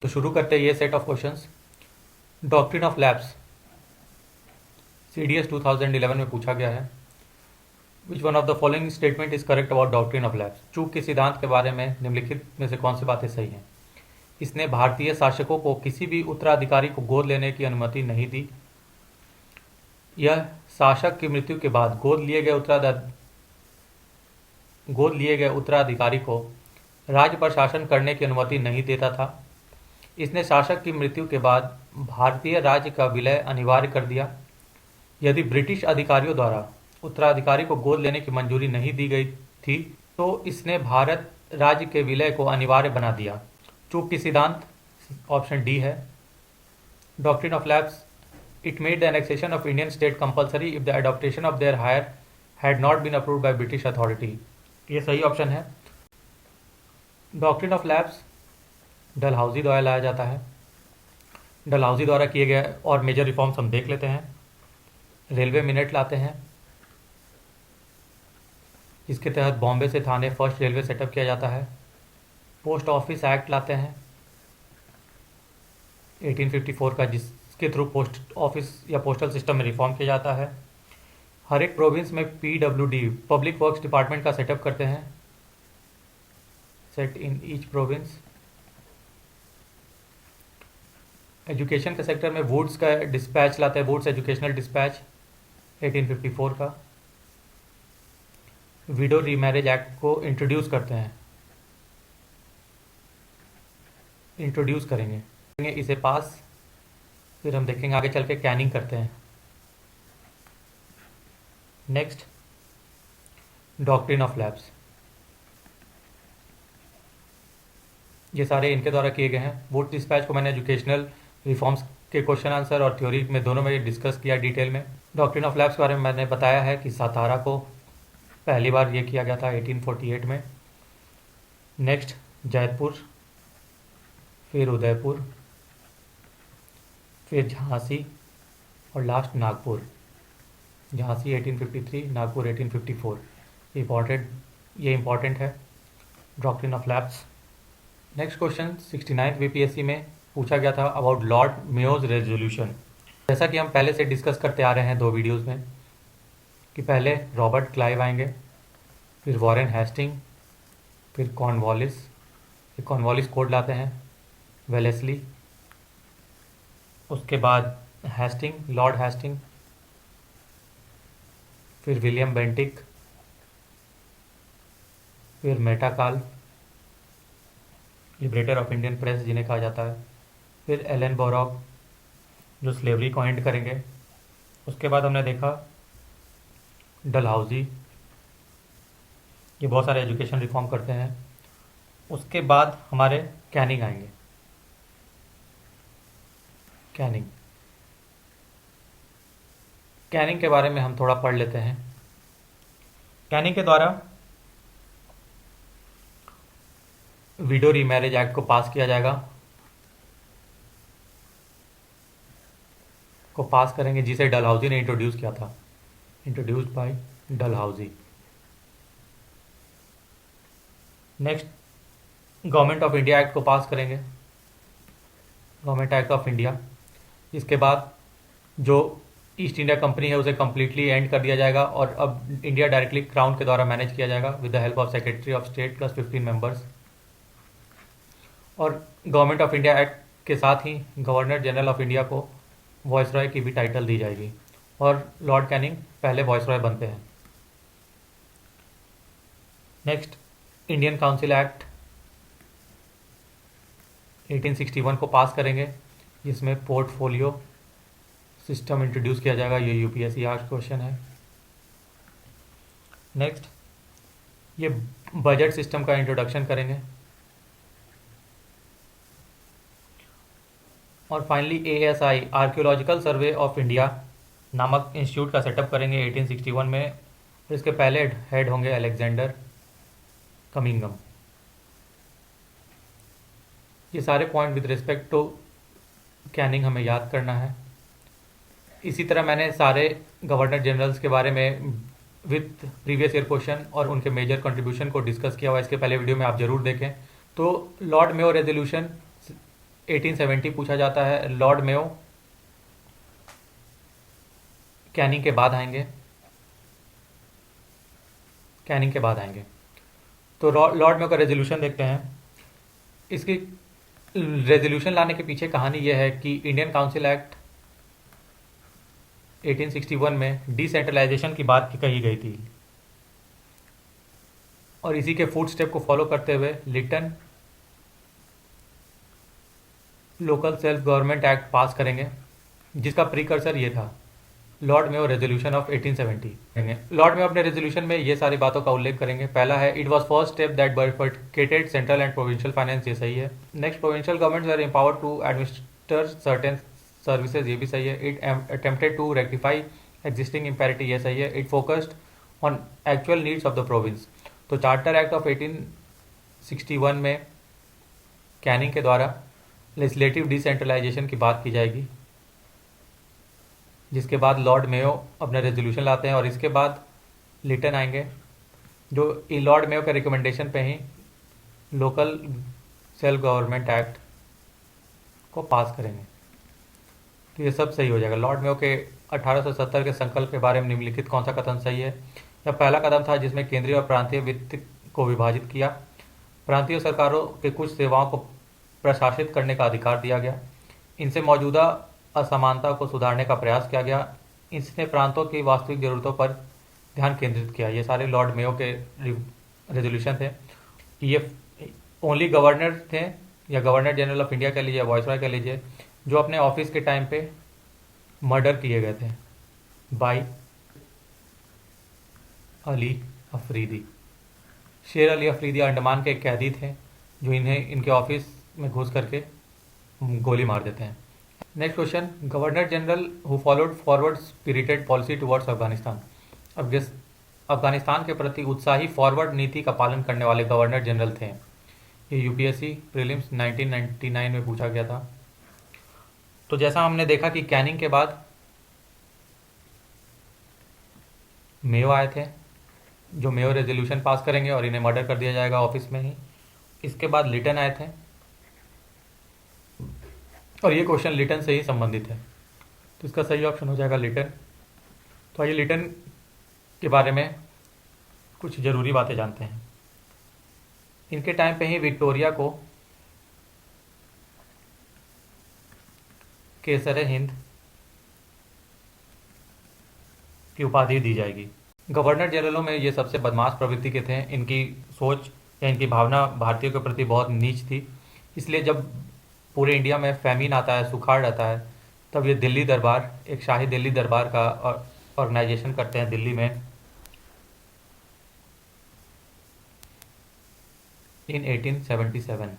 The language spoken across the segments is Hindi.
तो शुरू करते हैं ये set of questions. Doctrine of labs CDS 2011 में पूछा गया है। Which one of the following statement is correct about doctrine of labs. चूक के सिद्धांत के बारे में निम्नलिखित में से कौन सी बातें सही हैं। इसने भारतीय शासकों को किसी भी उत्तराधिकारी को गोद लेने की अनुमति नहीं दी। यह शासक की मृत्यु के बाद गोद लिए गए उत्तराधिकारी को राज्य पर शासन करने की अनुमति नहीं देता था। इसने शासक की मृत्यु के बाद भारतीय राज्य का विलय अनिवार्य कर दिया। यदि ब्रिटिश अधिकारियों द्वारा उत्तराधिकारी को गोद लेने की मंजूरी नहीं दी गई थी तो इसने भारत राज्य के विलय को अनिवार्य बना दिया। चूक की सिद्धांत ऑप्शन डी है। Doctrine of lapse it made the annexation of Indian state compulsory if the adoption of their heir had not been approved by British authority. ये सही ऑप्शन है। डॉक्ट्रिन ऑफ लैब्स डलहौजी द्वारा लाया जाता है। डलहौजी द्वारा किए गए और मेजर रिफॉर्म्स हम देख लेते हैं। रेलवे मिनट लाते हैं, इसके तहत बॉम्बे से थाने फर्स्ट रेलवे सेटअप किया जाता है। पोस्ट ऑफिस एक्ट लाते हैं 1854 का, जिसके थ्रू पोस्ट ऑफिस या पोस्टल सिस्टम में रिफॉर्म किया जाता है। हर एक प्रोविंस में PWD पब्लिक वर्क्स डिपार्टमेंट का सेटअप करते हैं, set in each province. Education के सेक्टर में वुड्स का डिस्पैच लाते हैं, वुड्स एजुकेशनल डिस्पैच 1854 का। विडो रीमैरिज एक्ट को इंट्रोड्यूस करते हैं, इंट्रोड्यूस करेंगे इसे पास। फिर हम देखेंगे आगे चल के कैनिंग करते हैं। नेक्स्ट डॉक्ट्रिन ऑफ लैब्स, ये सारे इनके द्वारा किए गए हैं। वुड डिस्पैच को मैंने एजुकेशनल रिफॉर्म्स के क्वेश्चन आंसर और थ्योरी में दोनों में डिस्कस किया डिटेल में। डॉक्ट्रिन ऑफ लैब्स के बारे में मैंने बताया है कि सातारा को पहली बार ये किया गया था 1848 में। नेक्स्ट जयपुर, फिर उदयपुर, फिर झांसी और लास्ट नागपुर। झांसी 1853, नागपुर 1854। ये इम्पॉर्टेंट है doctrine of labs. Next question 69th BPSC में पूछा गया था अबाउट लॉर्ड मेयोज रेजोल्यूशन। जैसा कि हम पहले से डिस्कस करते आ रहे हैं 2 वीडियोस में कि पहले रॉबर्ट क्लाइव आएंगे, फिर वॉरेन हेस्टिंग, फिर कॉर्नवालिस कोड लाते हैं, वेलेस्ली, उसके बाद हेस्टिंग, लॉर्ड हेस्टिंग, फिर विलियम बेंटिक, फिर मेटाकाल लिबरेटर ऑफ इंडियन प्रेस जिन्हें कहा जाता है, फिर एलन बोरॉग जो स्लेवरी को एंड करेंगे। उसके बाद हमने देखा डलहौजी, ये बहुत सारे एजुकेशन रिफॉर्म करते हैं। उसके बाद हमारे कैनिंग आएंगे। कैनिंग के बारे में हम थोड़ा पढ़ लेते हैं। कैनिंग के द्वारा विडो रीमैरिज एक्ट को पास किया जाएगा, को पास करेंगे, जिसे डलहौजी ने इंट्रोड्यूस किया था, introduced by Dalhousie. Next government of India act को पास करेंगे, गवर्नमेंट एक्ट ऑफ इंडिया। इसके बाद जो ईस्ट इंडिया कंपनी है उसे कम्प्लीटली एंड कर दिया जाएगा और अब इंडिया डायरेक्टली क्राउन के द्वारा मैनेज किया जाएगा with the help of secretary of state plus 15 members. और गवर्नमेंट ऑफ इंडिया एक्ट के साथ ही गवर्नर जनरल ऑफ इंडिया को वॉइसरॉय की भी टाइटल दी जाएगी और लॉर्ड कैनिंग पहले वॉइसरॉय बनते हैं। नेक्स्ट इंडियन काउंसिल एक्ट 1861 को पास करेंगे, जिसमें पोर्टफोलियो सिस्टम इंट्रोड्यूस किया जाएगा। ये UPSC आज क्वेश्चन है। नेक्स्ट ये बजट सिस्टम का इंट्रोडक्शन करेंगे। और finally ASI archaeological survey of India नामक इंस्टीट्यूट का सेटअप करेंगे 1861 में। और इसके पहले हेड होंगे अलेक्जेंडर कमिंगम। ये सारे point with respect to Canning हमें याद करना है। इसी तरह मैंने सारे गवर्नर जनरल्स के बारे में विथ प्रीवियस ईयर क्वेश्चन और उनके मेजर कंट्रीब्यूशन को डिस्कस किया हुआ, इसके पहले वीडियो में आप जरूर देखें। तो लॉर्ड मेयो रेजोल्यूशन 1870 पूछा जाता है। लॉर्ड मेयो कैनिंग के बाद आएंगे, कैनिंग के बाद आएंगे। तो लॉर्ड मेयो का रेजोल्यूशन देखते हैं। इसकी रेजोल्यूशन लाने के पीछे कहानी यह है कि इंडियन काउंसिल एक्ट 1861 में डिसेंट्रलाइजेशन की बात कही गई थी, और इसी के फुट स्टेप को फॉलो करते हुए Lytton local self government act pass करेंगे, जिसका प्रीकर्सर ये था Lord Mayo resolution of 1870। Lord Mayo अपने रेजोल्यूशन में ये सारी बातों का उल्लेख करेंगे। पहला है, it was first step that bifurcated central and provincial finance, ये सही है। Next, provincial governments are empowered to administer certain services, ये भी सही है। It attempted to rectify existing imparity, ये सही है। It focused on actual needs of the province. तो चार्टर एक्ट ऑफ 1861 में कैनिंग के द्वारा लेजिस्लेटिव डिसेंट्रलाइजेशन की बात की जाएगी, जिसके बाद लॉर्ड मेयो अपना रेजोल्यूशन लाते हैं, और इसके बाद लिटन आएंगे जो लॉर्ड मेयो के रिकमेंडेशन पे ही लोकल सेल्फ गवर्नमेंट एक्ट को पास करेंगे। तो ये सब सही हो जाएगा। लॉर्ड मेयो के 1870 के संकल्प के बारे में निम्नलिखित कौन सा कथन सही है? यह पहला कदम था जिसमें केंद्रीय और प्रांतीय वित्त को विभाजित किया। प्रांतीय सरकारों के कुछ सेवाओं को प्रशासित करने का अधिकार दिया गया। इनसे मौजूदा असमानता को सुधारने का प्रयास किया गया। इसने प्रांतों की वास्तविक ज़रूरतों पर ध्यान केंद्रित किया। ये सारे लॉर्ड मेयो के रेजोल्यूशन थे। ये ओनली गवर्नर थे, या गवर्नर जनरल ऑफ इंडिया कह लीजिए, वाइसरॉय कह लीजिए, जो अपने ऑफिस के टाइम पे मर्डर किए गए थे बाई अली अफरीदी। शेर अली अफरीदी अंडमान के एक कैदी थे जो इन्हें इनके ऑफिस में घुस करके गोली मार देते हैं। Next question, governor general who followed forward spirited policy towards Afghanistan. Afghanistan के प्रति उत्साही फॉरवर्ड नीति का पालन करने वाले गवर्नर जनरल थे। ये यूपीएससी प्रीलिम्स 1999 में पूछा गया था। तो जैसा हमने देखा कि कैनिंग के बाद मेयो आए थे, जो मेयो रेजोल्यूशन पास करेंगे और इन्हें मर्डर कर दिया जाएगा ऑफिस में ही। इसके बाद लिटन आए थे, और ये क्वेश्चन लिटन से ही संबंधित है, तो इसका सही ऑप्शन हो जाएगा लिटन। तो आइए लिटन के बारे में कुछ ज़रूरी बातें जानते हैं। इनके टाइम पे ही विक्टोरिया को केसर हिंद की उपाधि दी जाएगी। गवर्नर जनरलों में ये सबसे बदमाश प्रवृत्ति के थे। इनकी सोच या इनकी भावना भारतीयों के प्रति बहुत नीच थी। इसलिए जब पूरे इंडिया में फैमिन आता है, सुखाड़ आता है, तब ये दिल्ली दरबार, एक शाही दिल्ली दरबार का ऑर्गेनाइजेशन करते हैं दिल्ली में इन 1877।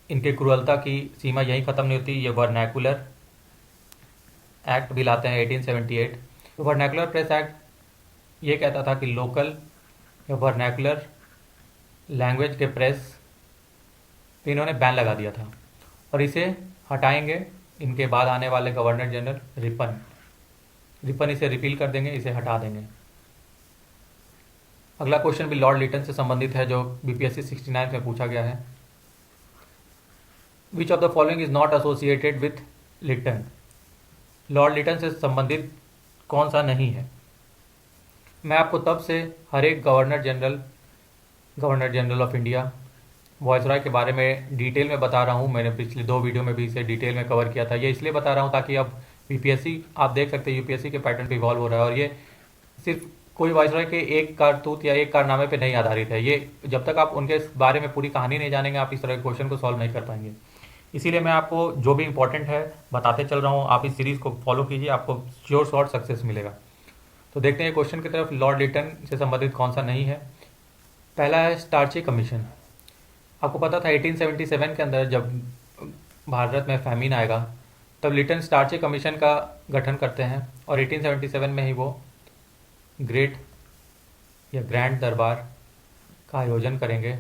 इनके क्रूरता की सीमा यहीं ख़त्म नहीं होती। ये वर्नैकुलर एक्ट भी लाते हैं 1878। तो वर्नैकुलर प्रेस एक्ट ये कहता था कि लोकल या वर्नैकुलर लैंग्वेज के प्रेस पे इन्होंने बैन लगा दिया था, और इसे हटाएंगे इनके बाद आने वाले गवर्नर जनरल रिपन इसे रिपील कर देंगे, इसे हटा देंगे। अगला क्वेश्चन भी लॉर्ड लिटन से संबंधित है, जो बीपीएससी 69 में पूछा गया है। Which of the following is not associated with Lytton. Lord Lytton से संबंधित कौन सा नहीं है? मैं आपको तब से हर एक governor general of India, viceroy के बारे में डिटेल में बता रहा हूँ। मैंने पिछले 2 वीडियो में भी इसे डिटेल में कवर किया था। ये इसलिए बता रहा हूँ ताकि अब बीपीएससी, आप देख सकते हैं यूपीएससी के पैटर्न पे इवॉल्व हो रहा है, और ये सिर्फ कोई वाइसरॉय के एक कारतूत या एक कारनामे पे नहीं आधारित है। ये जब तक आप उनके बारे में पूरी कहानी नहीं जानेंगे, आप इस तरह के क्वेश्चन को सॉल्व नहीं कर पाएंगे। इसीलिए मैं आपको जो भी इंपॉर्टेंट है बताते चल रहा हूँ। आप इस सीरीज़ को फॉलो कीजिए, आपको श्योर शॉर्ट सक्सेस मिलेगा। तो देखते हैं क्वेश्चन की तरफ, लॉर्ड लिटन से संबंधित कौन सा नहीं है। पहला है स्टार्ची कमीशन। आपको पता था 1877 के अंदर जब भारत में फैमिन आएगा, तब लिटन स्टार्ची कमीशन का गठन करते हैं, और 1877 में ही वो ग्रेट या ग्रैंड दरबार का आयोजन करेंगे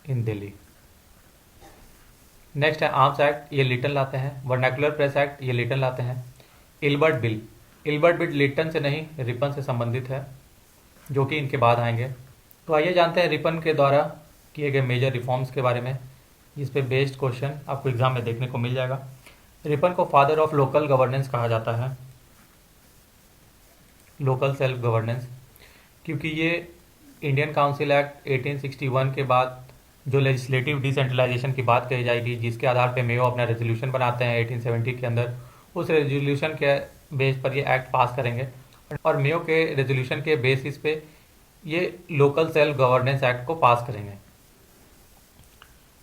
इन दिल्ली। नेक्स्ट है आर्म्स एक्ट, ये लिटन लाते हैं। वर्नैकुलर प्रेस एक्ट, ये लिटन लाते हैं। इल्बर्ट बिल लिटन से नहीं, रिपन से संबंधित है, जो कि इनके बाद आएंगे। तो आइए जानते हैं रिपन के द्वारा किए गए मेजर रिफॉर्म्स के बारे में। इस पे बेस्ड क्वेश्चन आपको एग्जाम में देखने को मिल जाएगा। रिपन को फादर ऑफ लोकल गवर्नेंस कहा जाता है, लोकल सेल्फ गवर्नेंस, क्योंकि ये इंडियन काउंसिल एक्ट 1861 के बाद जो लेजिस्लेटिव डिसेंट्रलाइजेशन की बात कही जाएगी, जिसके आधार पे मेयो अपना रेजोल्यूशन बनाते हैं 1870 के अंदर, उस रेजोल्यूशन के बेस पर ये एक्ट पास करेंगे और मेयो के रेजोल्यूशन के बेसिस पे ये लोकल सेल्फ गवर्नेंस एक्ट को पास करेंगे।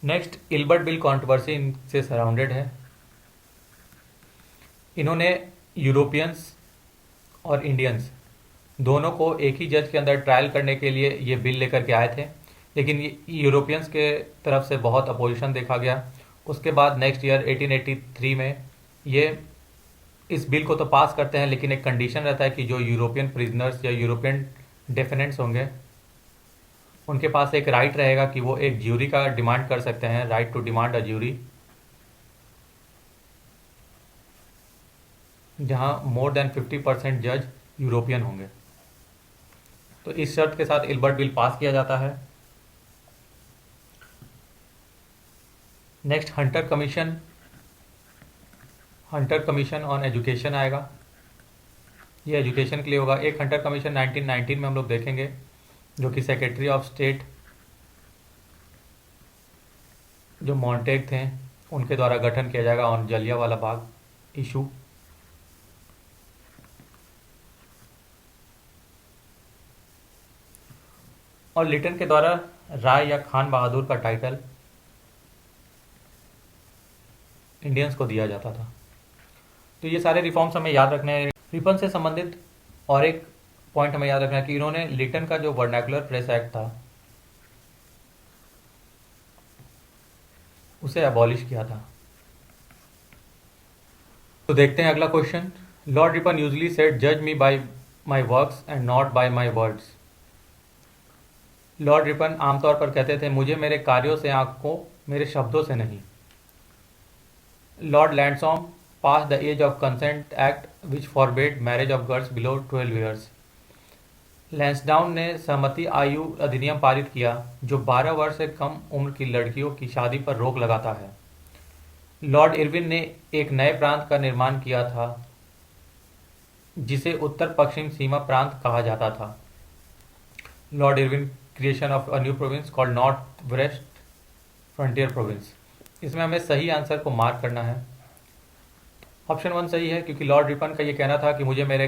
नेक्स्ट, इल्बर्ट बिल कंट्रोवर्सी इनसे सराउंडेड है। इन्होंने यूरोपियंस और इंडियंस दोनों को एक ही जज के अंदर ट्रायल करने के लिए ये बिल लेकर के आए थे, लेकिन यूरोपियंस के तरफ से बहुत अपोजिशन देखा गया। उसके बाद नेक्स्ट ईयर 1883 में ये इस बिल को तो पास करते हैं, लेकिन एक कंडीशन रहता है कि जो यूरोपियन प्रिजनर्स या यूरोपियन डेफेनेंट्स होंगे उनके पास एक राइट रहेगा कि वो एक ज्यूरी का डिमांड कर सकते हैं, right to demand a jury, जहां मोर देन 50% जज यूरोपियन होंगे। तो इस शर्त के साथ इल्बर्ट बिल पास किया जाता है। Next, Hunter commission on education आएगा। ये एजुकेशन के लिए होगा। एक हंटर कमीशन 1919 में हम लोग देखेंगे, जो कि सेक्रेटरी ऑफ स्टेट जो मॉन्टेग थे उनके द्वारा गठन किया जाएगा ऑन जलियांवाला बाग इशू। और लिटन के द्वारा राय या खान बहादुर का टाइटल इंडियंस को दिया जाता था। तो ये सारे रिफॉर्म्स हमें याद रखने हैं। रिपन से संबंधित और एक पॉइंट हमें याद रखना है कि इन्होंने लिटन का जो वर्नाकुलर प्रेस एक्ट था उसे अबॉलिश किया था। तो देखते हैं अगला question. Lord Ripon usually said जज me by my works and not by my words. Lord Ripon आमतौर पर कहते थे मुझे मेरे कार्यों से आंखों, मेरे शब्दों से नहीं। Lord Lansdowne passed the Age of Consent Act which forbade marriage of girls below 12 years. Lansdowne ने सहमति आयु अधिनियम पारित किया जो 12 वर्ष से कम उम्र की लड़कियों की शादी पर रोक लगाता है। लॉर्ड इरविन ने एक नए प्रांत का निर्माण किया था जिसे उत्तर पश्चिम सीमा प्रांत कहा जाता था। Lord Irwin creation of a new province called north west frontier province. इसमें हमें सही आंसर को मार्क करना है। ऑप्शन 1 सही है, क्योंकि लॉर्ड रिपन का ये कहना था कि मुझे मेरे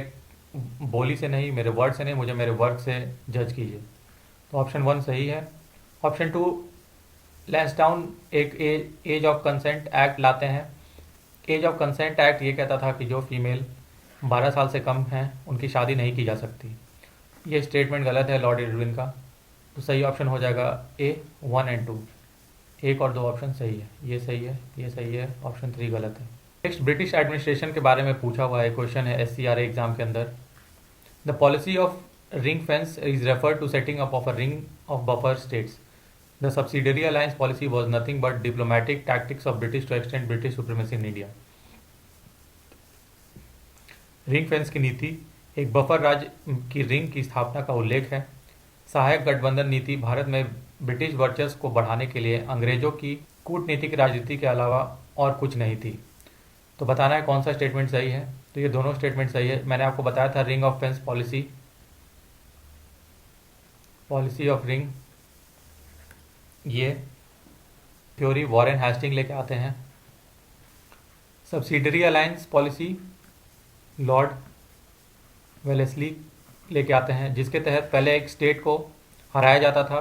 बोली से नहीं, मेरे वर्ड से नहीं, मुझे मेरे वर्क से जज कीजिए। तो ऑप्शन 1 सही है। ऑप्शन 2, लैंसडाउन एक एज ऑफ कंसेंट एक्ट लाते हैं। एज ऑफ कंसेंट एक्ट ये कहता था कि जो फीमेल 12 साल से कम हैं उनकी शादी नहीं की जा सकती। ये स्टेटमेंट गलत है लॉर्ड इरविन का। तो सही ऑप्शन हो जाएगा ए 1 एंड 2। 1 और 2 ऑप्शन सही है। ये सही है, ये सही है, ऑप्शन 3 गलत है। नेक्स्ट, ब्रिटिश एडमिनिस्ट्रेशन के बारे में पूछा हुआ है क्वेश्चन है SCRA एग्जाम के अंदर। The policy of ring fence is refer to setting up of a ring of buffer states. The subsidiary alliance policy was nothing but diplomatic tactics of British to extend British supremacy in India. Ring fence की नीति एक बफर राज्य की रिंग की स्थापना का उल्लेख है। सहायक गठबंधन नीति भारत में ब्रिटिश वर्चस्व को बढ़ाने के लिए अंग्रेजों की कूटनीतिक राजनीति के अलावा और कुछ नहीं थी। तो बताना है कौन सा स्टेटमेंट सही है। तो ये दोनों स्टेटमेंट सही है। मैंने आपको बताया था ring of fence policy of ring, ये थ्योरी वॉरेन हेस्टिंग लेके आते हैं। Subsidiary alliance policy Lord Wellesley लेके आते हैं, जिसके तहत पहले एक स्टेट को हराया जाता था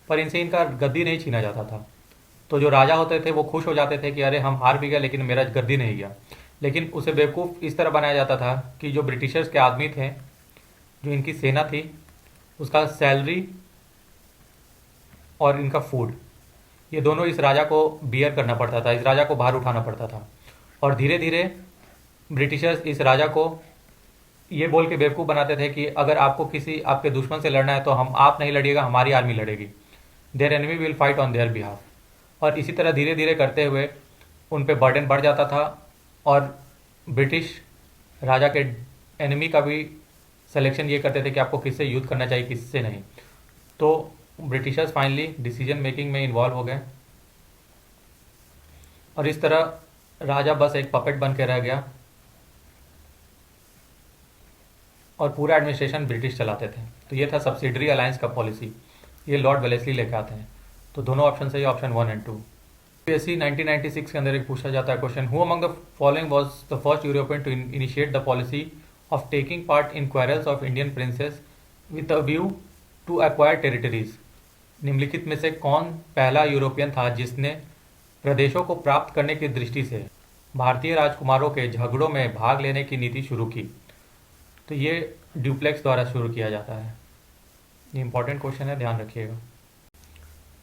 पर इनसे इनका गद्दी नहीं छीना जाता था। तो जो राजा होते थे वो खुश हो जाते थे कि अरे हम हार भी गए लेकिन मेरा गद्दी नहीं गया। लेकिन उसे बेवकूफ़ इस तरह बनाया जाता था कि जो ब्रिटिशर्स के आदमी थे, जो इनकी सेना थी, उसका सैलरी और इनका फूड, ये दोनों इस राजा को बियर करना पड़ता था, इस राजा को भार उठाना पड़ता था। और धीरे धीरे ब्रिटिशर्स इस राजा को ये बोल के बेवकूफ़ बनाते थे कि अगर आपको किसी आपके दुश्मन से लड़ना है तो हम आप नहीं लड़िएगा, हमारी आर्मी लड़ेगी। Their enemy will fight on their behalf. और इसी तरह धीरे धीरे करते हुए उन पे बर्डन बढ़ जाता था और ब्रिटिश राजा के एनिमी का भी सिलेक्शन ये करते थे कि आपको किससे युद्ध करना चाहिए, किससे नहीं। तो ब्रिटिशर्स फाइनली डिसीजन मेकिंग में इन्वॉल्व हो गए और इस तरह राजा बस एक पपेट बन के रह गया और पूरा एडमिनिस्ट्रेशन ब्रिटिश चलाते थे। तो ये था सब्सिडरी अलायंस का पॉलिसी, ये लॉर्ड वेलेस्ली लेके आते हैं। तो दोनों ऑप्शन सही, ऑप्शन 1 एंड 2। यूपीएससी 1996 के अंदर एक पूछा जाता है question, who among the following was the first European to initiate the policy of taking part in quarrels of Indian princes with a view to acquire territories. निम्नलिखित में से कौन पहला यूरोपियन था जिसने प्रदेशों को प्राप्त करने की दृष्टि से भारतीय राजकुमारों के झगड़ों में भाग लेने की नीति शुरू की? तो ये ड्यूप्लेक्स द्वारा शुरू किया जाता है। ये इंपॉर्टेंट क्वेश्चन है, ध्यान रखिएगा।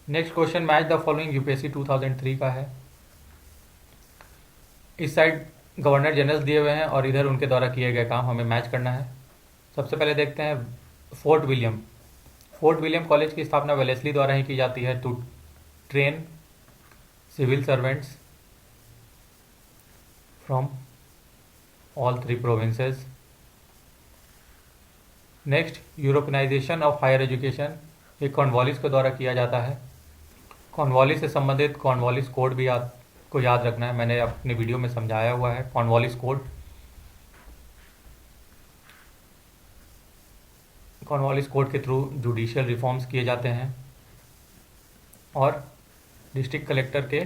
Next question match the following UPSC 2003 का है। इस साइड गवर्नर जनरल दिए हुए हैं और इधर उनके द्वारा किए गए काम हमें मैच करना है। सबसे पहले देखते हैं Fort William. Fort William college की स्थापना वेलेस्ली द्वारा ही की जाती है to train civil servants from all 3 provinces. Next Europeanisation of higher education, ये कॉर्नवालिस के द्वारा किया जाता है। कॉर्नवालिस से संबंधित कॉर्नवालिस कोड भी आपको याद रखना है, मैंने अपने वीडियो में समझाया हुआ है कॉर्नवालिस कोड। कॉर्नवालिस कोड के थ्रू जुडिशियल रिफॉर्म्स किए जाते हैं और डिस्ट्रिक्ट कलेक्टर के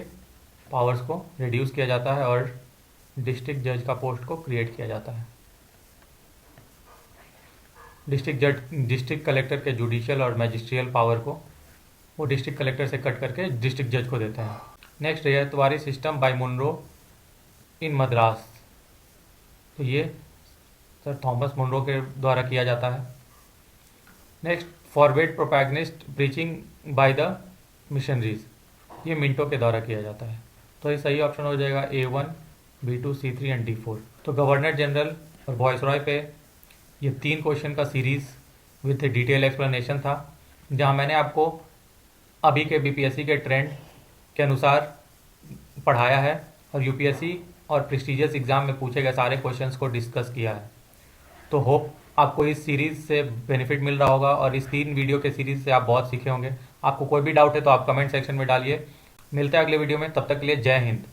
पावर्स को रिड्यूस किया जाता है और डिस्ट्रिक्ट जज का पोस्ट को क्रिएट किया जाता है। डिस्ट्रिक्ट कलेक्टर के जुडिशियल और मैजिस्ट्रियल पावर को वो डिस्ट्रिक्ट कलेक्टर से कट करके डिस्ट्रिक्ट जज को देते हैं। Next ryotwari system by Munro इन मद्रास, तो ये सर थॉमस मुनरो के द्वारा किया जाता है। Next forward propagandist preaching by the missionaries, ये मिंटो के द्वारा किया जाता है। तो ये सही ऑप्शन हो जाएगा A1, B2, C3 and D4। तो गवर्नर जनरल और वॉइसरॉय पे ये 3 क्वेश्चन का सीरीज विथ डिटेल एक्सप्लेनेशन था, जहाँ मैंने आपको अभी के बीपीएससी के ट्रेंड के अनुसार पढ़ाया है और यूपीएससी और प्रेस्टिजियस एग्जाम में पूछे गए सारे क्वेश्चंस को डिस्कस किया है। तो होप आपको इस सीरीज़ से बेनिफिट मिल रहा होगा और इस 3 वीडियो के सीरीज़ से आप बहुत सीखे होंगे। आपको कोई भी डाउट है तो आप कमेंट सेक्शन में डालिए। मिलते हैं अगले वीडियो में, तब तक के लिए जय हिंद।